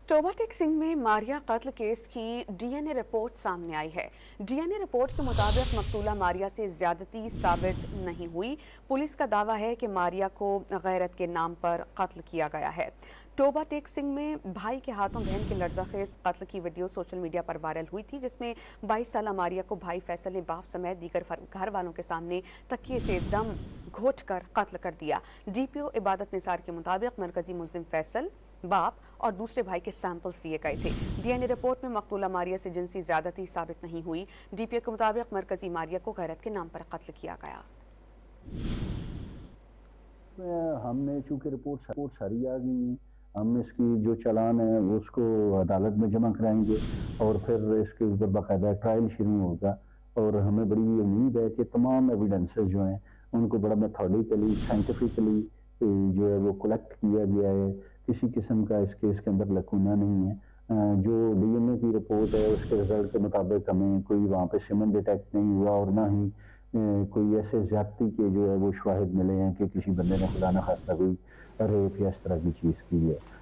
Toba take Singh में मारिया कत्ल case की डीएनए रिपोर्ट सामने आई है। डीएनए रिपोर्ट के मुताबिक मकतूला मारिया से ज्यादती साबित नहीं हुई। पुलिस का दावा है कि मारिया को गैरत के नाम पर कत्ल किया गया है। टोबा टेक सिंह में भाई के हाथों बहन के लर्ज़ाखेज कत्ल की वीडियो सोशल मीडिया पर वायरल हुई थी, जिसमें 22 साला मारिया को भाई फैसल ने बाप समेत दीगर घर वालों के सामने तकिए से दम घोट कर कत्ल कर दिया। डीपीओ इबादत निसार के मुताबिक मरकजी मुलजिम फैसल, बाप और दूसरे भाई के सैंपल्स लिए गए थे। डीएनए रिपोर्ट में मकतूला मारिया से जिनसी ज्यादती साबित नहीं हुई। डीपीओ के मुताबिक मरकजी मारिया को गैरत के नाम पर कत्ल किया गया। हमने चूंकि रिपोर्ट सारी आ गई है, हम इसकी जो चालान है उसको अदालत में जमा कराएंगे और फिर इसके ऊपर बाकायदा ट्रायल शुरू होगा। और हमें बड़ी उम्मीद है कि तमाम एविडेंसेस जो हैं उनको बड़ा मेथोडिकली साइंटिफिकली जो है वो कलेक्ट किया गया है। किसी किस्म का इस केस के अंदर लकूना नहीं है। जो डीएनए की रिपोर्ट है उसके रिजल्ट के मुताबिक हमें कोई वहाँ पे सीमेंट डिटेक्ट नहीं हुआ और ना ही कोई ऐसे ज्यादती के जो है वो शवाहिद मिले हैं कि किसी बंदे ने खुदा न खास्ता कोई रेप या इस तरह की चीज़ की है।